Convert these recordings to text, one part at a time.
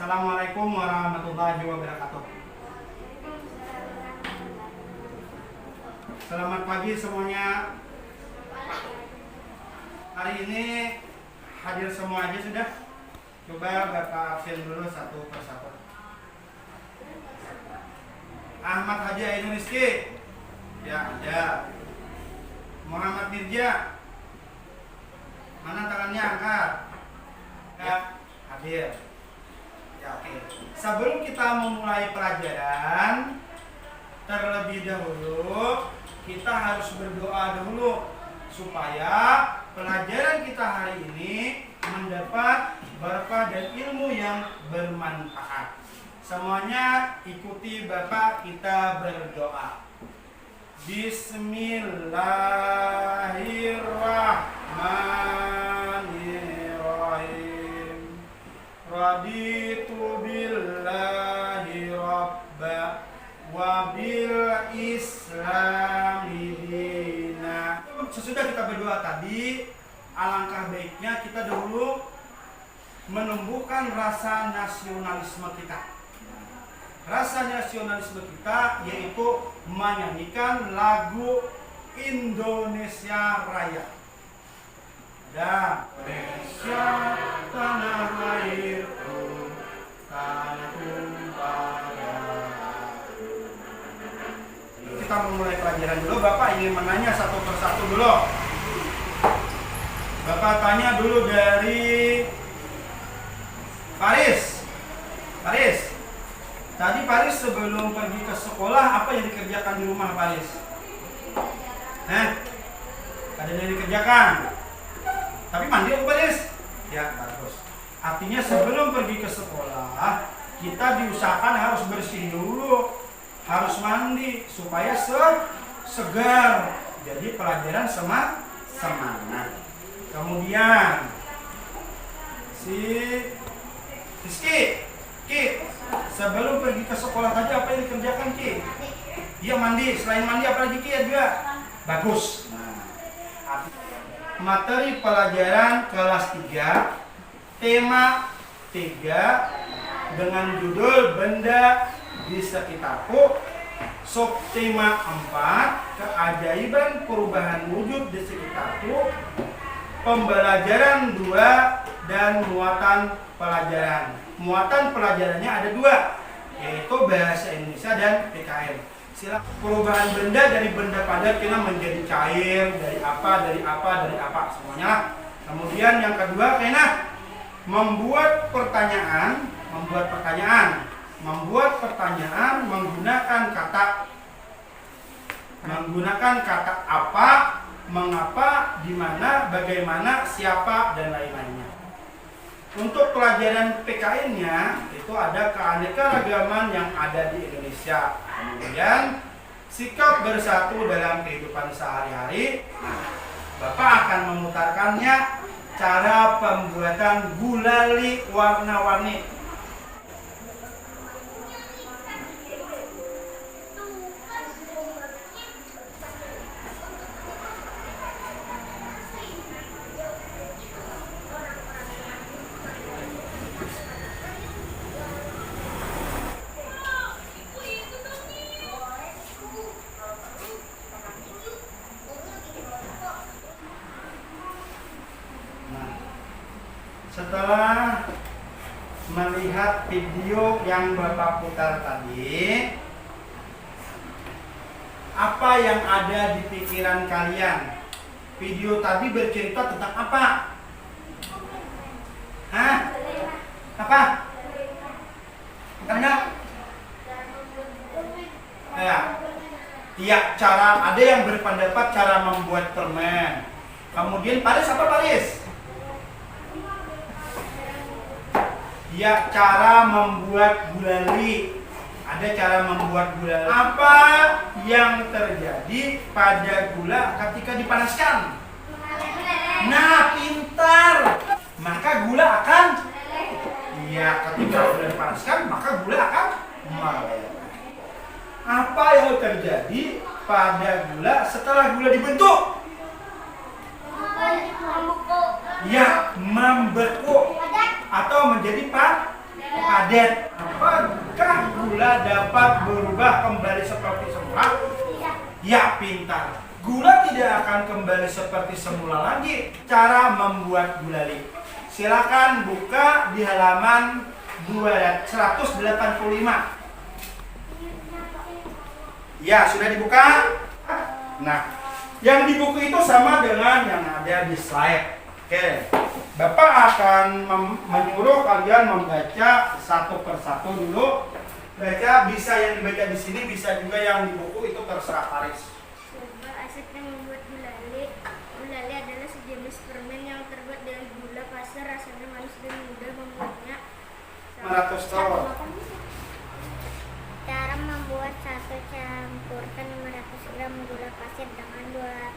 Assalamualaikum warahmatullahi wabarakatuh. Selamat pagi semuanya. Hari ini hadir semua aja sudah? Coba Bapak absen dulu satu persatu. Ahmad Haji Ainul Rizki. Ya, ada. Muhammad Mirja. Mana tangannya angkat? Ya, hadir. Ya, oke. Sebelum kita memulai pelajaran, terlebih dahulu kita harus berdoa dulu supaya pelajaran kita hari ini mendapat berkah dan ilmu yang bermanfaat. Semuanya ikuti Bapak, kita berdoa. Bismillahirrahmanirrahim. Raditu billahi rabba wa bil islami dina. Sesudah kita berdoa tadi, alangkah baiknya kita dahulu menumbuhkan rasa nasionalisme kita. Rasa nasionalisme kita yaitu menyanyikan lagu Indonesia Raya. Dan Indonesia tanah airku, tanah tumpah darahku. Kita memulai pelajaran dulu. Bapak ingin menanya satu persatu dulu. Bapak tanya dulu dari Paris. Tadi Paris sebelum pergi ke sekolah apa yang dikerjakan di rumah Paris? Ada yang dikerjakan. Tapi mandi apa Paris? Ya, bagus. Artinya sebelum pergi ke sekolah, kita diusahakan harus bersih dulu, harus mandi supaya segar. Jadi pelajaran semangat. Kemudian si Rizky, sebelum pergi ke sekolah tadi apa yang dikerjakan Ki? Dia mandi, selain mandi apa lagi Ki ya juga? Bagus. Nah, materi pelajaran kelas 3, tema 3 dengan judul benda di sekitarku. Subtema 4, keajaiban perubahan wujud di sekitarku. Pembelajaran 2 dan muatan pelajaran. Muatan pelajarannya ada 2, yaitu bahasa Indonesia dan PKN. Perubahan benda dari benda padat kena menjadi cair, dari apa, semuanya. Kemudian yang kedua kena membuat pertanyaan menggunakan kata apa, mengapa, di mana, bagaimana, siapa, dan lain-lainnya. Untuk pelajaran PKN-nya itu ada keanekaragaman yang ada di Indonesia. Kemudian sikap bersatu dalam kehidupan sehari-hari. Bapak akan memutarkannya cara pembuatan gulali warna-warni. Setelah melihat video yang Bapak putar tadi, apa yang ada di pikiran kalian? Video tadi bercerita tentang apa? Apa? Karena cara ada yang berpendapat cara membuat permen. Kemudian Paris apa Paris? Ya, cara membuat gulali. Ada cara membuat gulali. Apa yang terjadi pada gula ketika dipanaskan? Nah, pintar. Maka gula akan ketika gula dipanaskan, maka gula akan meleleh. Apa yang terjadi pada gula setelah gula dibentuk? Ya, membeku atau menjadi padat. Apakah gula dapat berubah kembali seperti semula? Ya, pintar. Gula tidak akan kembali seperti semula lagi. Cara membuat gulali. Silakan buka di halaman 185. Ya, sudah dibuka? Nah, yang di buku itu sama dengan yang ada di slide. Oke, Bapak akan menyuruh kalian membaca satu persatu dulu. Baca, bisa yang dibaca di sini, bisa juga yang di buku, itu terserah Paris. Asap yang membuat gulali. Gulali adalah sejenis permen yang terbuat dari gula pasir, rasanya manis dan mudah membuatnya. 100 tahun. Cara membuat satu, campurkan 500 gram gula pasir dengan 2.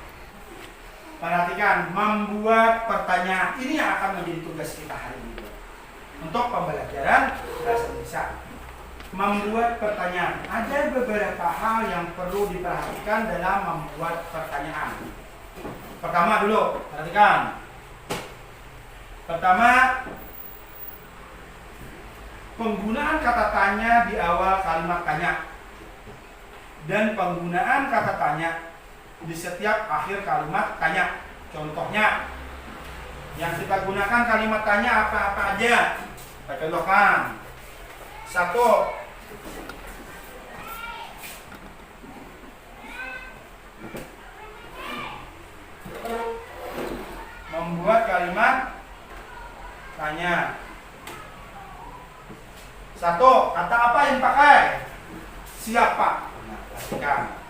Perhatikan, membuat pertanyaan. Ini yang akan menjadi tugas kita hari ini. Untuk pembelajaran bahasa Indonesia. Membuat pertanyaan. Ada beberapa hal yang perlu diperhatikan dalam membuat pertanyaan. Pertama dulu, perhatikan. Pertama, penggunaan kata tanya di awal kalimat tanya dan penggunaan kata tanya di setiap akhir kalimat tanya. Contohnya, yang kita gunakan kalimat tanya apa-apa aja. Kita contohkan. 1. Membuat kalimat tanya. 1. Kata apa yang dipakai? Siapa? Nah, perhatikan.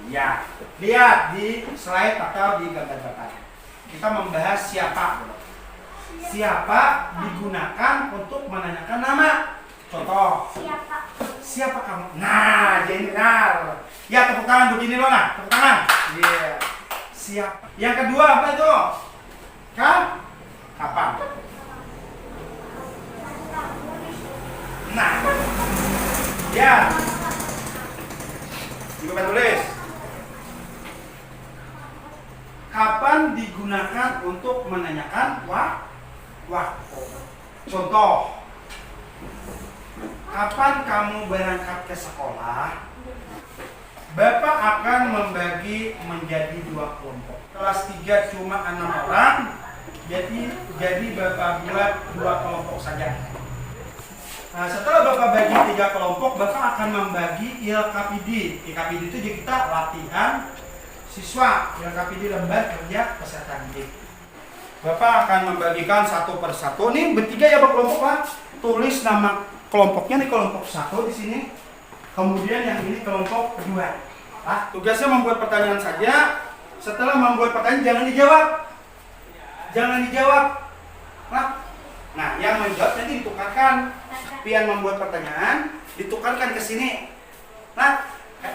Ya, lihat di slide atau di gambar Bapak. Kita membahas siapa. Siapa digunakan untuk menanyakan nama. Contoh. Siapa kamu? Nah, general. Ya, tepuk tangan begini loh, nah. Tepuk tangan. Iya. Yeah. Siapa? Yang kedua apa itu? Kapan? Nah. Ya. Coba tulis. Kapan digunakan untuk menanyakan waktu? Contoh. Kapan kamu berangkat ke sekolah? Bapak akan membagi menjadi 2 kelompok. Kelas 3 cuma 6 orang. Jadi Bapak buat 2 kelompok saja. Nah, setelah Bapak bagi 3 kelompok, Bapak akan membagi ILKPD. ILKPD itu jadi kita latihan siswa. ILKPD lembar kerja peserta didik. Bapak akan membagikan satu persatu. Nih bertiga ya Bapak kelompok lah. Tulis nama kelompoknya nih, kelompok 1 di sini. Kemudian yang ini kelompok 2. Nah, tugasnya membuat pertanyaan saja. Setelah membuat pertanyaan jangan dijawab. Jangan dijawab. Nah, yang menjawab nanti ditukarkan. Pian membuat pertanyaan ditukarkan ke sini. Nah,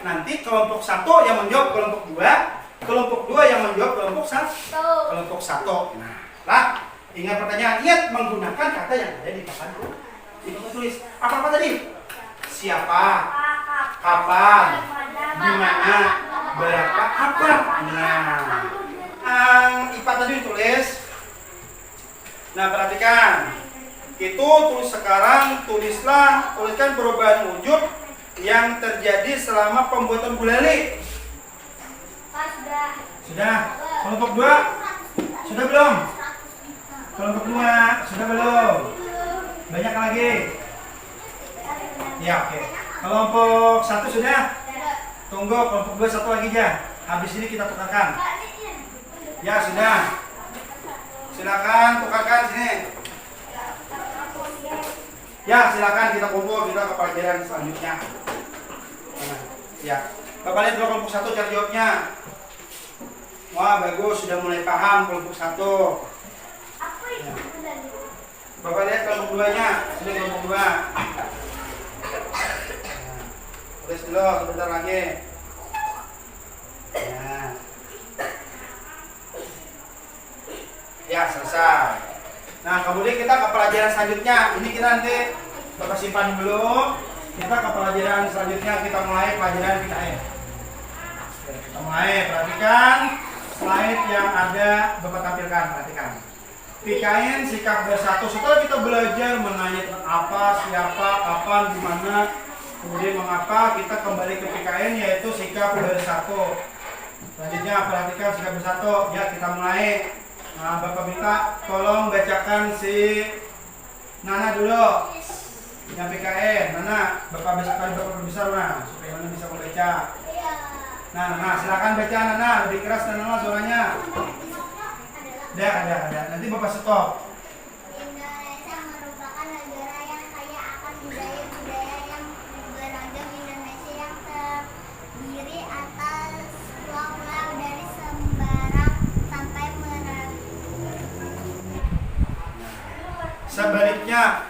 nanti kelompok 1 yang menjawab kelompok 2, kelompok 2 yang menjawab kelompok 1. Kelompok 1. Nah, ingat pertanyaan, ingat menggunakan kata yang ada di papanku. Itu tulis apa tadi? Siapa? Kapan? Di mana? Berapa? Apa? Nah, IPA tadi ditulis. Nah, perhatikan. Itu sekarang tuliskan perubahan wujud yang terjadi selama pembuatan gulali. Sudah. Kelompok 2? Sudah belum? Kelompok 2? Sudah belum? Banyak lagi? Ya, oke. Kelompok 1 sudah? Tunggu, kelompok 2 1 lagi aja. Habis ini kita tukarkan. Ya, sudah. Silakan tukarkan sini. Ya, silakan kita kumpul, kita ke pelajaran selanjutnya. Ya. Bapak lihat dulu kelompok 1 cari jawabnya. Wah, bagus, sudah mulai paham kelompok 1. Ya. Bapak lihat kelompok 2-nya. Sini kelompok 2. Tulis dulu sebentar lagi. Ya, selesai. Nah, kemudian kita ke pelajaran selanjutnya. Ini kita nanti Bapak simpan dulu. Kita ke pelajaran selanjutnya, kita mulai pelajaran PKM. Kita mulai, perhatikan slide yang ada Bapak tampilkan, perhatikan. PKN sikap bersatu. Setelah kita belajar menanya tentang apa, siapa, kapan, di mana, kemudian mengapa, kita kembali ke PKN yaitu sikap bersatu. Selanjutnya perhatikan sikap bersatu. Ya, kita mulai. Nah, Bapak minta tolong bacakan si Nana dulu. Yang PKN, Nana, Bapak besar Nana, supaya Nana bisa membaca. Nah, silakan baca Nana, lebih keras Nana suaranya. Ada. Nanti Bapak stop. Indonesia merupakan negara yang kaya akan budaya-budaya yang beragam. Indonesia yang terdiri atas pulau-pulau dari Semarang sampai Merak.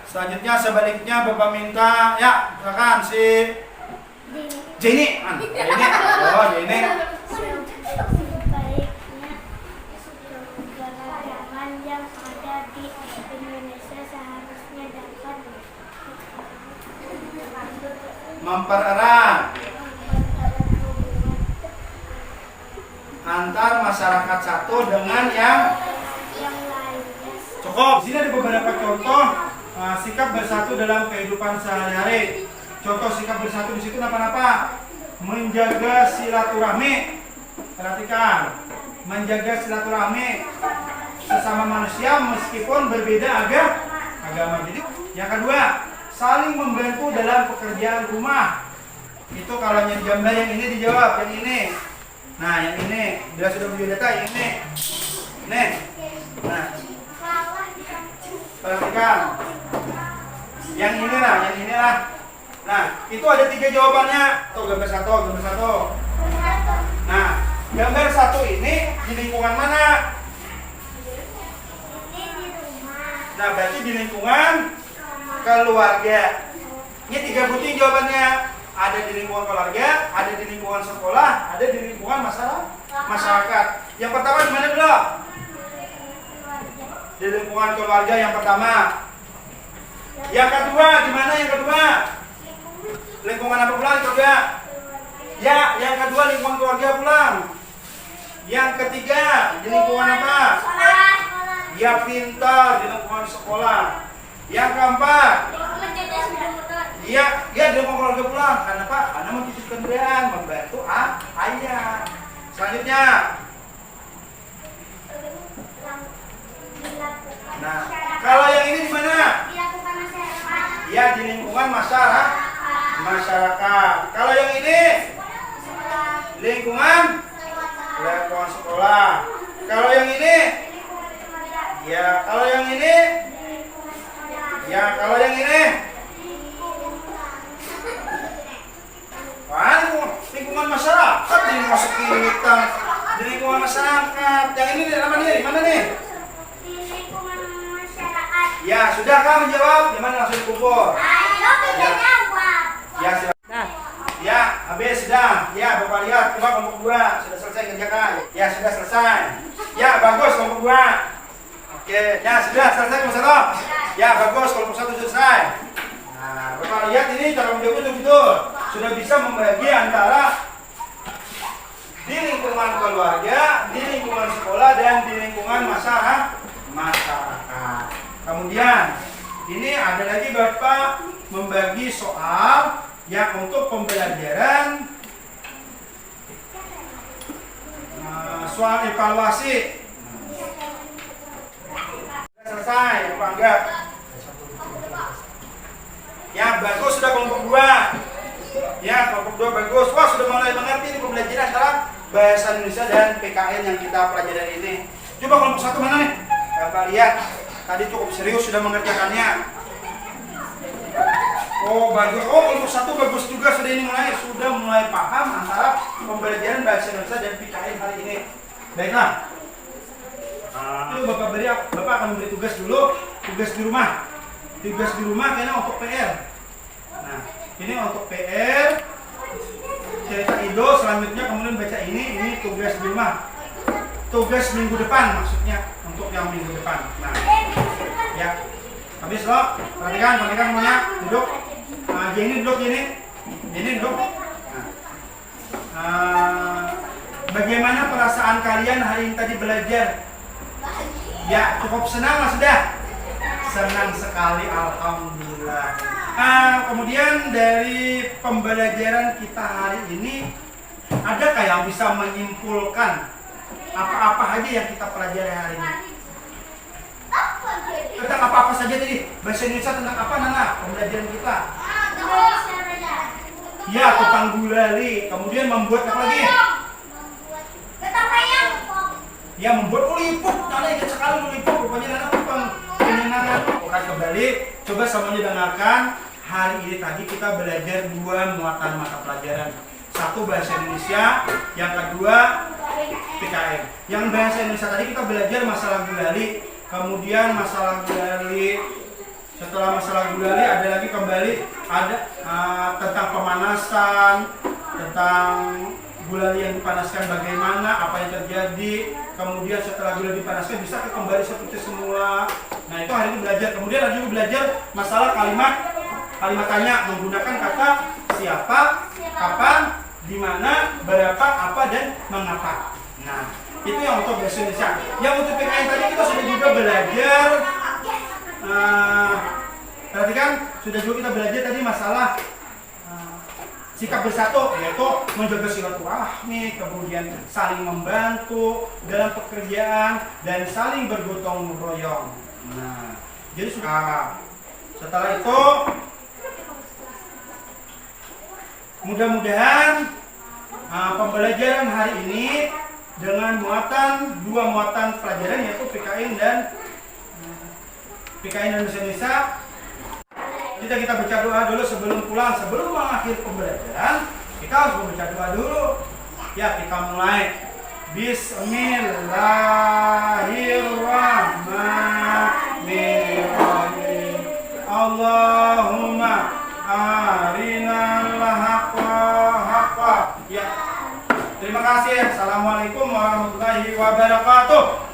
Sebaliknya Bapak minta, ya, silakan si Jenny. Oh, Jenny. Keberagaman yang ada di Indonesia seharusnya dapat Mempererat antar masyarakat satu dengan yang lainnya. cukup. Di sini ada beberapa contoh sikap bersatu dalam kehidupan sehari-hari. Contoh sikap bersatu di situ apa? Menjaga silaturahmi. Perhatikan, menjaga silaturahmi sesama manusia meskipun berbeda agama. Jadi yang kedua, saling membantu dalam pekerjaan rumah. Itu kalau yang gambar yang ini dijawab, yang ini. Nah, yang ini bila sudah biodata yang ini. Nih. Nah, perhatikan. Yang inilah. Nah, itu ada 3 jawabannya. Tuh gambar satu. Nah, gambar satu ini di lingkungan mana? Nah, berarti di lingkungan keluarga. Ini 3 butir jawabannya. Ada di lingkungan keluarga, ada di lingkungan sekolah, ada di lingkungan masyarakat. Yang pertama di mana dulu? Di lingkungan keluarga yang pertama. Yang kedua di mana yang kedua? Lingkungan apa pula keluarga? Ya, yang kedua lingkungan keluarga pulang. Yang ketiga di lingkungan apa? Ya, pintar di lingkungan sekolah. Yang keempat, iya di lingkungan keluarga pulang. Karena apa? Karena mencuci kendaraan, membantu ayah. Selanjutnya, nah, kalau yang ini di mana? Ya, di lingkungan masyarakat. Kalau yang ini lingkungan sekolah. Kalau yang ini, ya, kalau yang ini, ya, kalau yang ini, lingkungan masyarakat dimasuki kita. Di lingkungan masyarakat. Yang ini di mana nih? Di lingkungan masyarakat. Ya, sudah kamu menjawab? Gimana langsung dikumpul? Ayo kita jawab. Ya, silakan. Ya, habis sudah. Ya, Bapak lihat, coba kelompok 2 sudah selesai kerjakan. Ya, sudah selesai. Ya, bagus kelompok 2. Oke, ya sudah selesai kelompok 1. Ya, bagus kelompok 1 selesai. Nah, Bapak lihat ini cara menjawab betul. Sudah bisa membagi antara di lingkungan keluarga, di lingkungan sekolah, dan di lingkungan masyarakat. Kemudian, ini ada lagi Bapak membagi soal yang untuk pembelajaran soal evaluasi. Selesai, Bapak anggap. Ya, bagus sudah kelompok 2. Ya, kelompok 2 bagus. Wah, sudah mulai mengerti ini pembelajaran antara bahasa Indonesia dan PKN yang kita pelajari ini. Coba kelompok 1 mana nih? Bapak lihat, tadi cukup serius sudah mengerjakannya. Oh, bagus. Oh, kelompok 1 bagus juga sudah mulai paham antara pembelajaran bahasa Indonesia dan PKN hari ini. Baiklah. Itu Bapak akan memberi tugas dulu, tugas di rumah. Tugas di rumah kayaknya untuk PR. Nah, ini untuk PR. Cerita Indo, selanjutnya kemudian baca ini tugas di rumah. Tugas minggu depan maksudnya, untuk yang minggu depan. Nah, ya. Habis loh, perhatikan semuanya, duduk. Jenny duduk. Nah, bagaimana perasaan kalian hari ini tadi belajar? Ya, cukup senang Mas sudah? Senang sekali, alhamdulillah. Kemudian dari pembelajaran kita hari ini, adakah yang bisa menyimpulkan apa-apa aja yang kita pelajari hari ini? Tentang apa-apa saja tadi? Bahasa Indonesia tentang apa, Nana? Pembelajaran kita? Ya, tukang gulali. Kemudian membuat apa lagi? Ya, membuat lipuk. Nana ingat sekali lipuk. Rupanya Nana tukang penyenangan. Oke, kembali. Coba semuanya dengarkan. Hari ini tadi kita belajar 2 muatan mata pelajaran. Satu bahasa Indonesia, yang kedua PKN. Yang bahasa Indonesia tadi kita belajar masalah gulali. Kemudian masalah gulali. Setelah masalah gulali ada lagi kembali ada tentang pemanasan, tentang gulali yang dipanaskan bagaimana, apa yang terjadi. Kemudian setelah gulali dipanaskan bisa kembali seperti semula. Nah, itu hari ini belajar. Kemudian ada juga belajar masalah kalimat tanya menggunakan kata siapa, kapan, di mana, berapa, apa, dan mengapa. Nah, itu yang untuk bahasa Indonesia. Yang untuk PKN tadi kita sudah juga belajar. Perhatikan, sudah juga kita belajar tadi masalah sikap bersatu, yaitu menjaga silaturahmi, kemudian saling membantu dalam pekerjaan dan saling bergotong royong. Nah, jadi sudah. Setelah itu, mudah-mudahan pembelajaran hari ini dengan 2 muatan pelajaran, yaitu PKN dan bahasa Indonesia. Kita baca doa dulu sebelum pulang, sebelum mengakhiri pembelajaran. Kita harus membaca doa dulu. Ya, kita mulai. Bismillahirrahmanirrahim. Allahumma arinal haqqa. Ya. Terima kasih. Assalamualaikum warahmatullahi wabarakatuh.